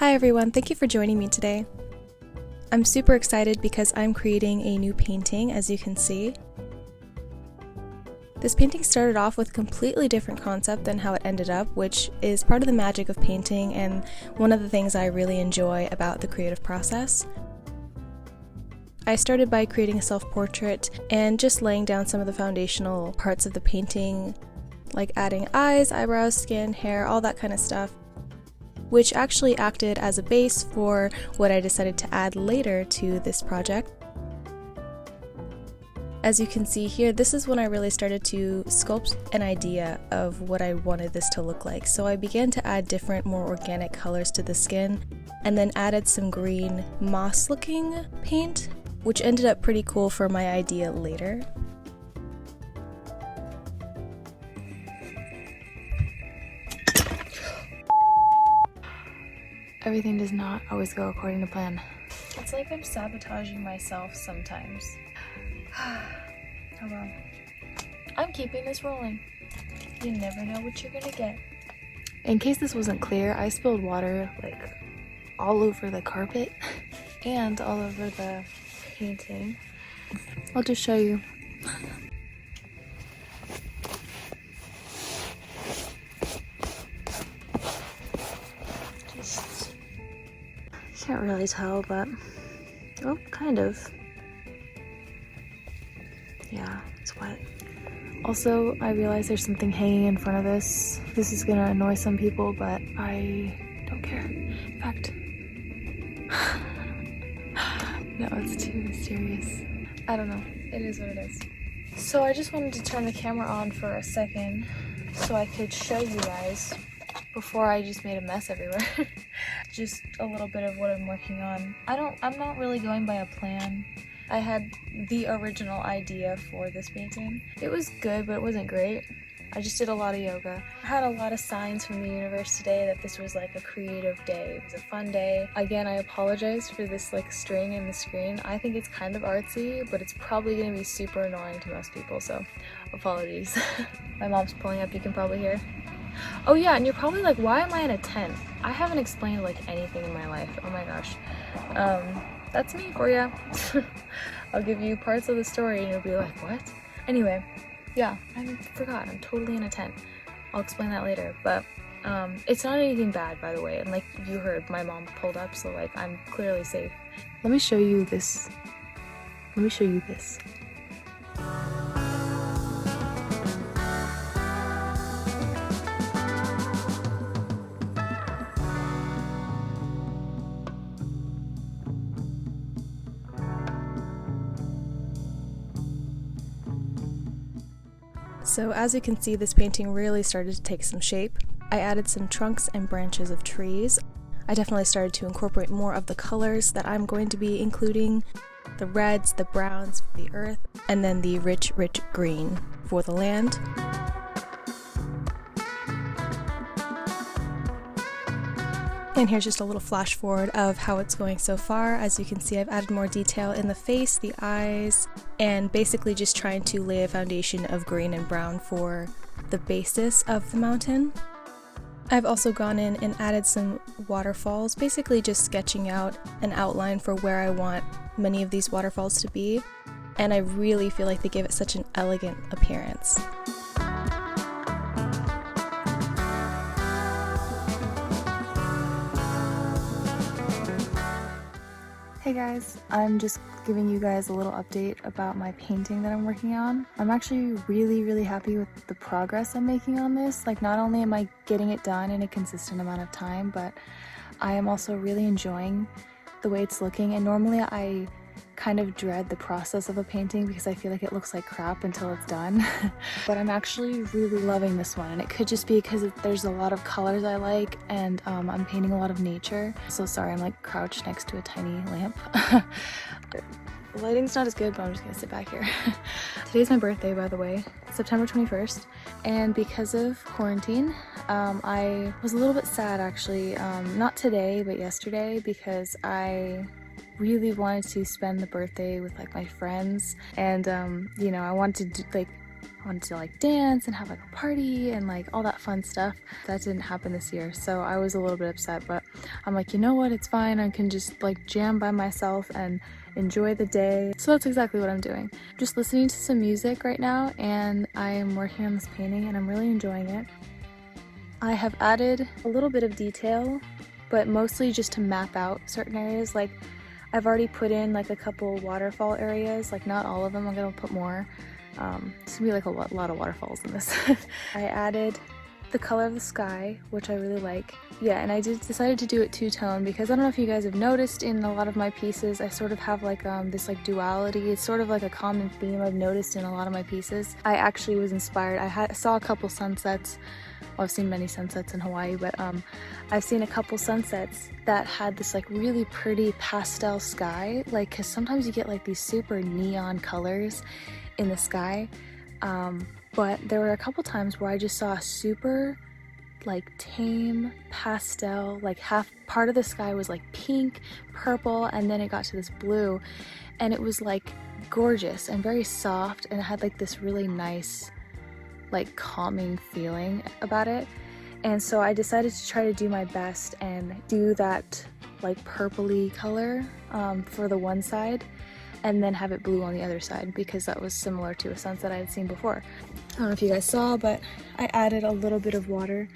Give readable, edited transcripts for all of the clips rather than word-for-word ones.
Hi everyone, thank you for joining me today. I'm super excited because I'm creating a new painting, as you can see. This painting started off with a completely different concept than how it ended up, which is part of the magic of painting and one of the things I really enjoy about the creative process. I started by creating a self-portrait and just laying down some of the foundational parts of the painting, like adding eyes, eyebrows, skin, hair, all that kind of stuff, which actually acted as a base for what I decided to add later to this project. As you can see here, this is when I really started to sculpt an idea of what I wanted this to look like. So I began to add different, more organic colors to the skin, and then added some green moss-looking paint, which ended up pretty cool for my idea later. Everything does not always go according to plan. It's like I'm sabotaging myself sometimes. Oh well. I'm keeping this rolling. You never know what you're gonna get. In case this wasn't clear, I spilled water like all over the carpet and all over the painting. I'll just show you. Can't really tell, but oh, kind of. Yeah, it's wet. Also, I realize there's something hanging in front of this. This is gonna annoy some people, but I don't care. In fact, no, it's too mysterious. I don't know. It is what it is. So I just wanted to turn the camera on for a second so I could show you guys before I just made a mess everywhere. Just a little bit of what I'm working on. I'm not really going by a plan. I had the original idea for this painting. It was good, but it wasn't great. I just did a lot of yoga. I had a lot of signs from the universe today that this was like a creative day. It was a fun day. Again, I apologize for this like string in the screen. I think it's kind of artsy, but it's probably gonna be super annoying to most people, so apologies. My mom's pulling up, you can probably hear. Oh yeah, and you're probably like, why am I in a tent? I haven't explained like anything in my life. Oh my gosh. That's me for ya. I'll give you parts of the story and you'll be like, what? Anyway, yeah, I forgot. I'm totally in a tent. I'll explain that later, but it's not anything bad, by the way. And like you heard, my mom pulled up, so like I'm clearly safe. Let me show you this. Let me show you this. So as you can see, this painting really started to take some shape. I added some trunks and branches of trees. I definitely started to incorporate more of the colors that I'm going to be including. The reds, the browns for the earth, and then the rich, rich green for the land. And here's just a little flash forward of how it's going so far. As you can see, I've added more detail in the face, the eyes, and basically just trying to lay a foundation of green and brown for the basis of the mountain. I've also gone in and added some waterfalls, basically just sketching out an outline for where I want many of these waterfalls to be, and I really feel like they give it such an elegant appearance. Hey guys, I'm just giving you guys a little update about my painting that I'm working on. I'm actually really happy with the progress I'm making on this. Like, not only am I getting it done in a consistent amount of time, but I am also really enjoying the way it's looking. And normally I kind of dread the process of a painting because I feel like it looks like crap until it's done. But I'm actually really loving this one, and it could just be because there's a lot of colors I like, and I'm painting a lot of nature. So sorry, I'm like crouched next to a tiny lamp. The lighting's not as good, but I'm just gonna sit back here. Today's my birthday, by the way, September 21st, and because of quarantine, I was a little bit sad actually, not today, but yesterday, because I really wanted to spend the birthday with like my friends, and you know, I wanted to like I wanted to like dance and have like a party and like all that fun stuff. That didn't happen this year, so I was a little bit upset, but I'm like, you know what, it's fine. I can just like jam by myself and enjoy the day. So that's exactly what I'm doing. Just listening to some music right now, and I am working on this painting and I'm really enjoying it. I have added a little bit of detail, but mostly just to map out certain areas. Like I've already put in like a couple waterfall areas, like not all of them, I'm gonna put more. It's gonna be like a lot of waterfalls in this. I added the color of the sky, which I really like. Yeah, and I decided to do it two-tone because I don't know if you guys have noticed in a lot of my pieces, I sort of have like this like duality. It's sort of like a common theme I've noticed in a lot of my pieces. I actually was inspired. I saw a couple sunsets. Well, I've seen many sunsets in Hawaii, but I've seen a couple sunsets that had this like really pretty pastel sky, like because sometimes you get like these super neon colors in the sky, but there were a couple times where I just saw a super like tame pastel, like half part of the sky was like pink, purple, and then it got to this blue, and it was like gorgeous and very soft, and it had like this really nice like calming feeling about it. And so I decided to try to do my best and do that like purpley color for the one side, and then have it blue on the other side because that was similar to a sunset I had seen before. I don't know if you guys saw, but I added a little bit of water.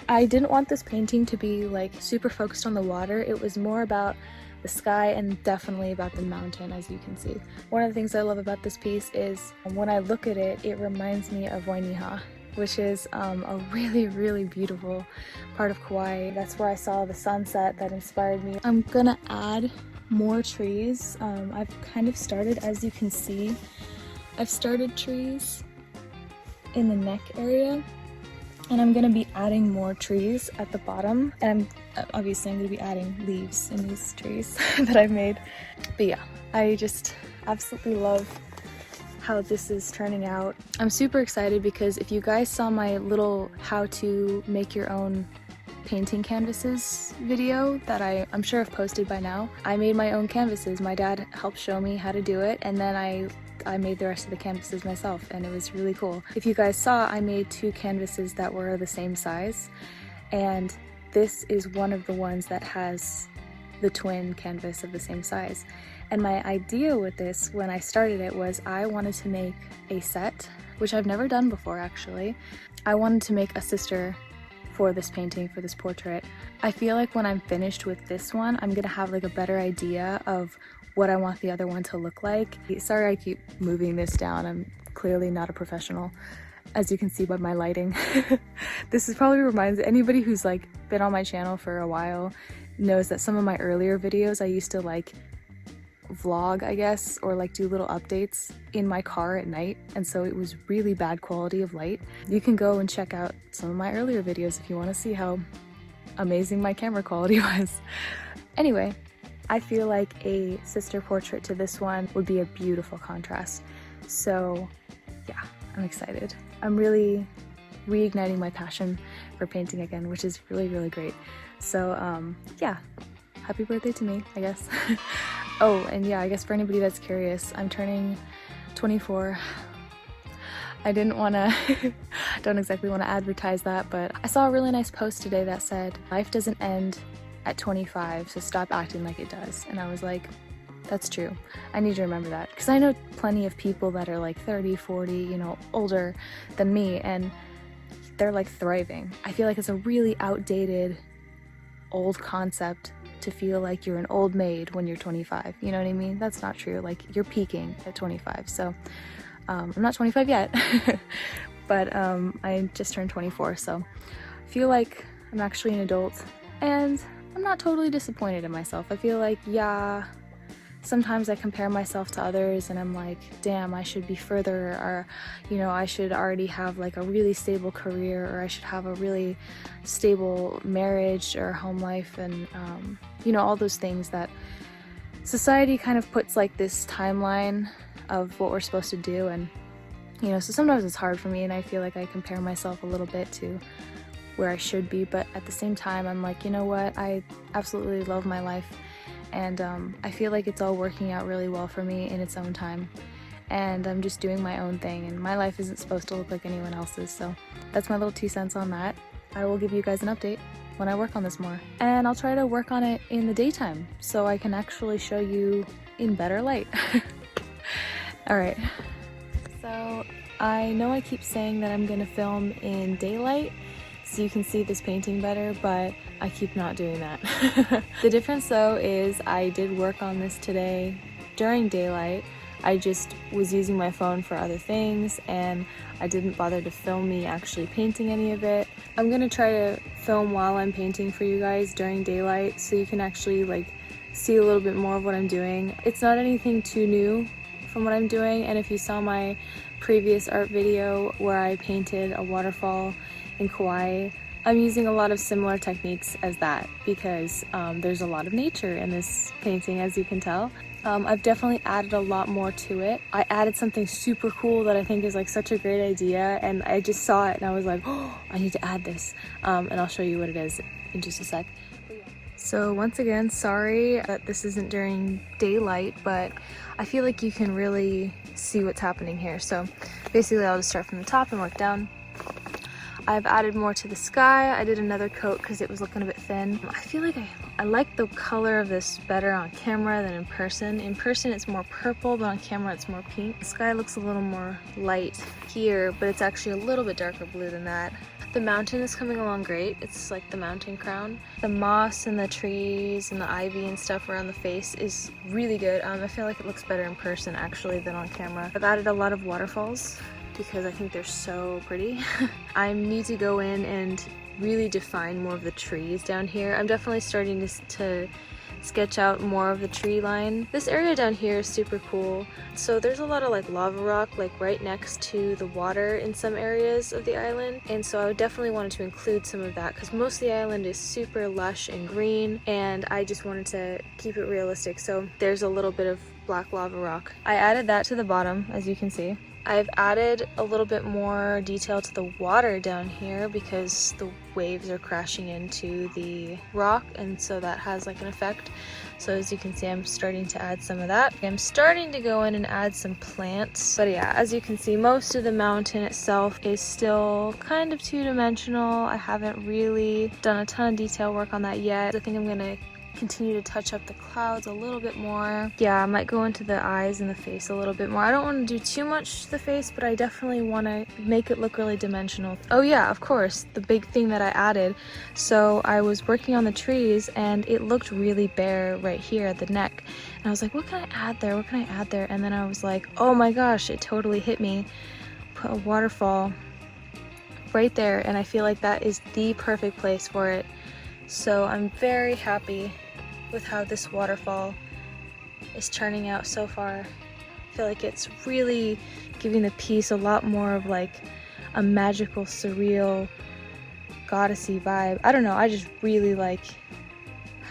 I didn't want this painting to be like super focused on the water. It was more about the sky and definitely about the mountain, as you can see. One of the things I love about this piece is when I look at it, it reminds me of Wainiha, which is a really, really beautiful part of Kauai. That's where I saw the sunset that inspired me. I'm gonna add more trees. I've kind of started, as you can see, I've started trees in the neck area, and I'm gonna be adding more trees at the bottom, and I'm gonna be adding leaves in these trees that I've made. But yeah, I just absolutely love how this is turning out. I'm super excited because if you guys saw my little how to make your own painting canvases video that I'm sure I've posted by now, I made my own canvases. My dad helped show me how to do it, and then I made the rest of the canvases myself, and it was really cool. If you guys saw, I made 2 canvases that were the same size, and this is one of the ones that has the twin canvas of the same size. And my idea with this when I started it was I wanted to make a set, which I've never done before actually. I wanted to make a sister for this painting, for this portrait. I feel like when I'm finished with this one, I'm gonna have like a better idea of what I want the other one to look like. Sorry I keep moving this down, I'm clearly not a professional, as you can see by my lighting. This is probably reminds anybody who's like been on my channel for a while knows that some of my earlier videos I used to like vlog, I guess, or like do little updates in my car at night, and so it was really bad quality of light. You can go and check out some of my earlier videos if you want to see how amazing my camera quality was. Anyway, I feel like a sister portrait to this one would be a beautiful contrast. So yeah, I'm excited. I'm really reigniting my passion for painting again, which is really, really great. So yeah, happy birthday to me, I guess. Oh, and yeah, I guess for anybody that's curious, I'm turning 24. I didn't want to, don't exactly want to advertise that, but I saw a really nice post today that said, life doesn't end at 25, so stop acting like it does. And I was like, that's true. I need to remember that, because I know plenty of people that are like 30, 40, you know, older than me, and they're like thriving. I feel like it's a really outdated, old concept to feel like you're an old maid when you're 25. You know what I mean? That's not true. Like, you're peaking at 25. So I'm not 25 yet, but I just turned 24, so I feel like I'm actually an adult, and I'm not totally disappointed in myself. I feel like, yeah, sometimes I compare myself to others and I'm like, damn, I should be further, or, you know, I should already have like a really stable career, or I should have a really stable marriage or home life, and you know, all those things that society kind of puts like this timeline of what we're supposed to do. And you know, so sometimes it's hard for me, and I feel like I compare myself a little bit to where I should be, but at the same time I'm like, you know what, I absolutely love my life, and I feel like it's all working out really well for me in its own time. and I'm just doing my own thing, and my life isn't supposed to look like anyone else's, so that's my little 2 cents on that. I will give you guys an update when I work on this more, and I'll try to work on it in the daytime so I can actually show you in better light. Alright, so I know I keep saying that I'm gonna film in daylight so you can see this painting better, but I keep not doing that. The difference though is I did work on this today during daylight. I just was using my phone for other things and I didn't bother to film me actually painting any of it. I'm gonna try to film while I'm painting for you guys during daylight so you can actually like see a little bit more of what I'm doing. It's not anything too new from what I'm doing, and if you saw my previous art video where I painted a waterfall in Kauai, I'm using a lot of similar techniques as that because there's a lot of nature in this painting, as you can tell. I've definitely added a lot more to it. I added something super cool that I think is like such a great idea, and I just saw it and I was like, oh, I need to add this. And I'll show you what it is in just a sec. So once again, sorry that this isn't during daylight, but I feel like you can really see what's happening here. So basically I'll just start from the top and work down. I've added more to the sky. I did another coat because it was looking a bit thin. I feel like I like the color of this better on camera than in person. In person it's more purple, but on camera it's more pink. The sky looks a little more light here, but it's actually a little bit darker blue than that. The mountain is coming along great. It's like the mountain crown. The moss and the trees and the ivy and stuff around the face is really good. I feel like it looks better in person actually than on camera. I've added a lot of waterfalls because I think they're so pretty. I need to go in and really define more of the trees down here. I'm definitely starting to sketch out more of the tree line. This area down here is super cool. So there's a lot of like lava rock like right next to the water in some areas of the island, and so I definitely wanted to include some of that because most of the island is super lush and green, and I just wanted to keep it realistic. So there's a little bit of black lava rock. I added that to the bottom, as you can see. I've added a little bit more detail to the water down here because the waves are crashing into the rock, and so that has like an effect. So as you can see, I'm starting to add some of that. I'm starting to go in and add some plants. But yeah, as you can see, most of the mountain itself is still kind of two-dimensional. I haven't really done a ton of detail work on that yet. I think I'm gonna continue to touch up the clouds a little bit more. Yeah, I might go into the eyes and the face a little bit more. I don't want to do too much to the face, but I definitely want to make it look really dimensional. Oh yeah, of course, the big thing that I added. So I was working on the trees and it looked really bare right here at the neck. And I was like, what can I add there? What can I add there? And then I was like, oh my gosh, it totally hit me. Put a waterfall right there, and I feel like that is the perfect place for it. So I'm very happy with how this waterfall is turning out so far. I feel like it's really giving the piece a lot more of like a magical, surreal, goddessy vibe. I don't know, I just really like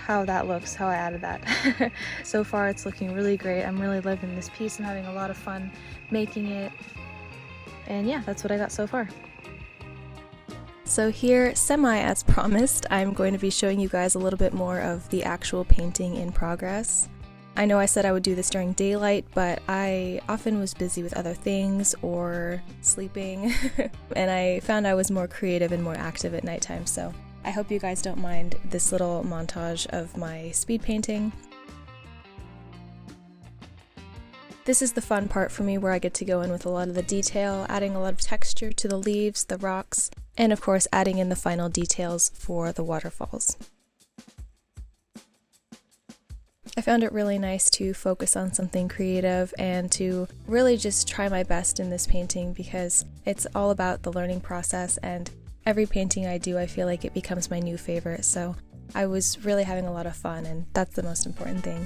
how that looks, how I added that. So far it's looking really great. I'm really loving this piece. I'm having a lot of fun making it. And yeah, that's what I got so far. So here, semi as promised, I'm going to be showing you guys a little bit more of the actual painting in progress. I know I said I would do this during daylight, but I often was busy with other things or sleeping, and I found I was more creative and more active at nighttime, so I hope you guys don't mind this little montage of my speed painting. This is the fun part for me, where I get to go in with a lot of the detail, adding a lot of texture to the leaves, the rocks, and of course adding in the final details for the waterfalls. I found it really nice to focus on something creative and to really just try my best in this painting because it's all about the learning process, and every painting I do I feel like it becomes my new favorite, so I was really having a lot of fun, and that's the most important thing.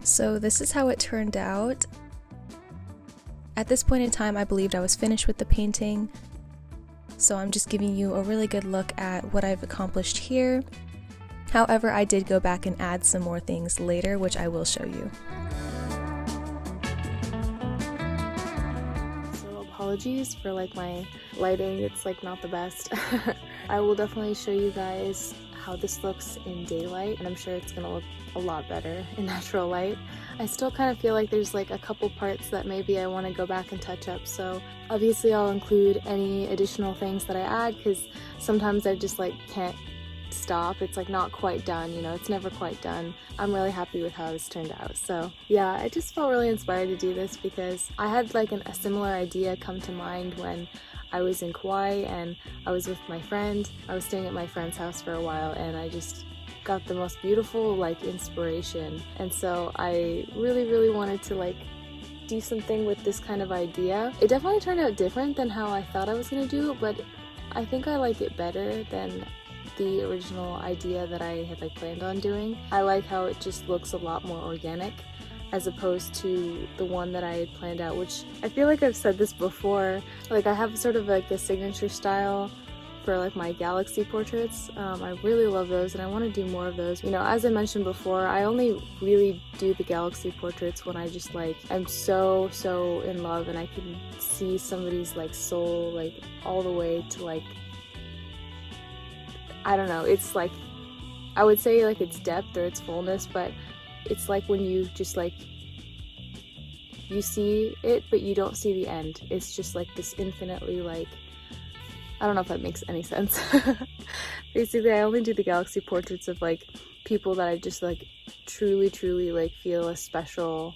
So this is how it turned out. At this point in time, I believed I was finished with the painting. so I'm just giving you a really good look at what I've accomplished here. However, I did go back and add some more things later, which I will show you. So apologies for my lighting, it's not the best. I will definitely show you guys how this looks in daylight, and I'm sure it's gonna look a lot better in natural light. I still kind of feel like there's a couple parts that maybe I want to go back and touch up, so obviously I'll include any additional things that I add, because sometimes I just can't stop. It's not quite done, it's never quite done. I'm really happy with how this turned out. So yeah, I just felt really inspired to do this because I had a similar idea come to mind when I was in Kauai and I was with my friend. I was staying at my friend's house for a while, and I just got the most beautiful inspiration, and so I really wanted to do something with this kind of idea. It definitely turned out different than how I thought I was gonna do it, but I think I like it better than the original idea that I had planned on doing. I like how it just looks a lot more organic as opposed to the one that I had planned out, which I feel like I've said this before. I have sort of a signature style for my galaxy portraits. I really love those, and I want to do more of those. As I mentioned before, I only really do the galaxy portraits when I just I'm so in love and I can see somebody's soul all the way to I don't know, it's I would say it's depth or its fullness, but it's when you just you see it but you don't see the end. It's just this infinitely I don't know if that makes any sense. Basically, I only do the galaxy portraits of people that I just truly feel a special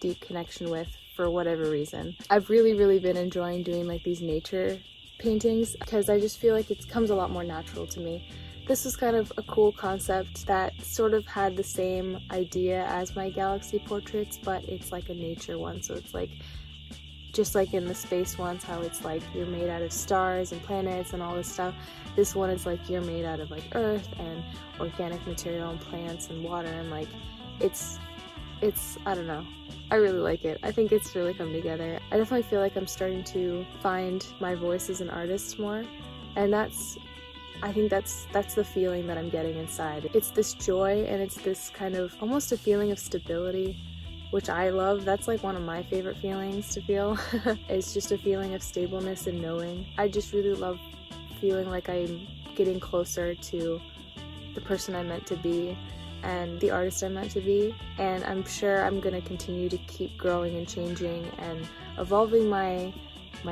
deep connection with for whatever reason. I've really been enjoying doing these nature paintings because I just feel it comes a lot more natural to me. This was kind of a cool concept that sort of had the same idea as my galaxy portraits, but it's a nature one, so it's just in the space ones, how it's you're made out of stars and planets and all this stuff. This one is you're made out of earth and organic material and plants and water, and it's I don't know, I really like it. I think it's really come together. I definitely feel I'm starting to find my voice as an artist more, and I think that's the feeling that I'm getting inside. It's this joy, and it's this kind of almost a feeling of stability, which I love. That's one of my favorite feelings to feel. It's just a feeling of stableness and knowing. I just really love feeling I'm getting closer to the person I'm meant to be and the artist I'm meant to be, and I'm sure I'm going to continue to keep growing and changing and evolving my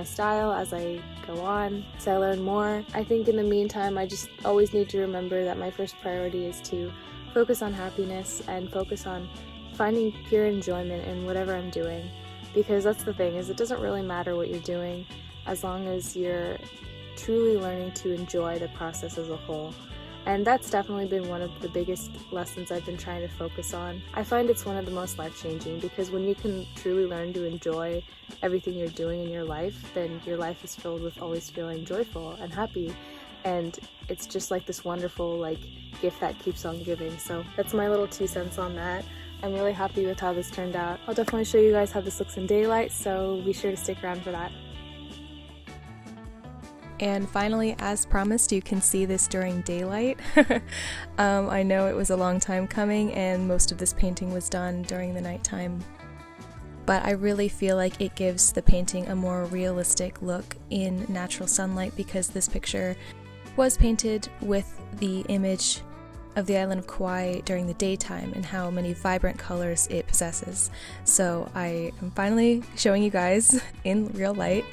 style as I go on, as I learn more. I think in the meantime, I just always need to remember that my first priority is to focus on happiness and focus on finding pure enjoyment in whatever I'm doing, because that's the thing, is it doesn't really matter what you're doing as long as you're truly learning to enjoy the process as a whole. And that's definitely been one of the biggest lessons I've been trying to focus on. I find it's one of the most life-changing, because when you can truly learn to enjoy everything you're doing in your life, then your life is filled with always feeling joyful and happy, and it's just this wonderful gift that keeps on giving. So that's my little 2 cents on that. I'm really happy with how this turned out. I'll definitely show you guys how this looks in daylight, so be sure to stick around for that. And finally, as promised, you can see this during daylight. I know it was a long time coming, and most of this painting was done during the nighttime, but I really feel it gives the painting a more realistic look in natural sunlight, because this picture was painted with the image of the island of Kauai during the daytime and how many vibrant colors it possesses. So I am finally showing you guys in real light.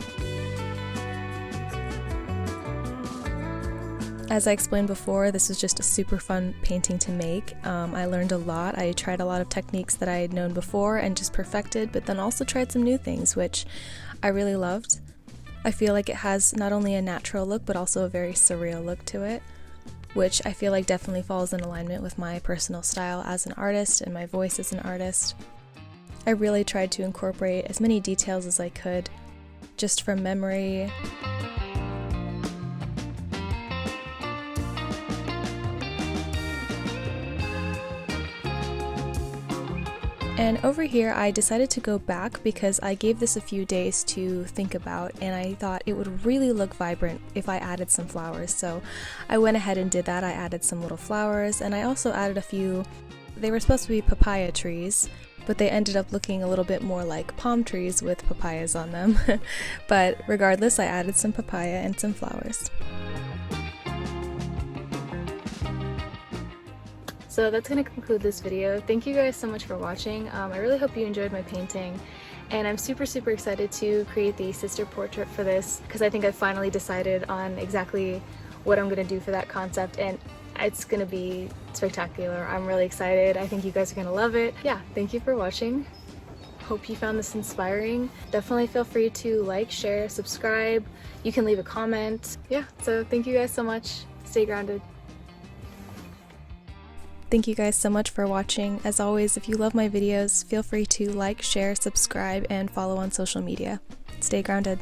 As I explained before, this was just a super fun painting to make. I learned a lot. I tried a lot of techniques that I had known before and just perfected, but then also tried some new things, which I really loved. I feel it has not only a natural look, but also a very surreal look to it, which I feel definitely falls in alignment with my personal style as an artist and my voice as an artist. I really tried to incorporate as many details as I could, just from memory. And over here I decided to go back because I gave this a few days to think about, and I thought it would really look vibrant if I added some flowers. So I went ahead and did that. I added some little flowers, and I also added a few, they were supposed to be papaya trees, but they ended up looking a little bit more like palm trees with papayas on them. But regardless, I added some papaya and some flowers. So that's going to conclude this video. Thank you guys so much for watching. I really hope you enjoyed my painting, and I'm super excited to create the sister portrait for this because I think I finally decided on exactly what I'm going to do for that concept, and it's going to be spectacular. I'm really excited. I think you guys are going to love it. Yeah, thank you for watching. Hope you found this inspiring. Definitely feel free to like, share, subscribe. You can leave a comment. Yeah, so thank you guys so much. Stay grounded. Thank you guys so much for watching. As always, if you love my videos, feel free to like, share, subscribe, and follow on social media. Stay grounded.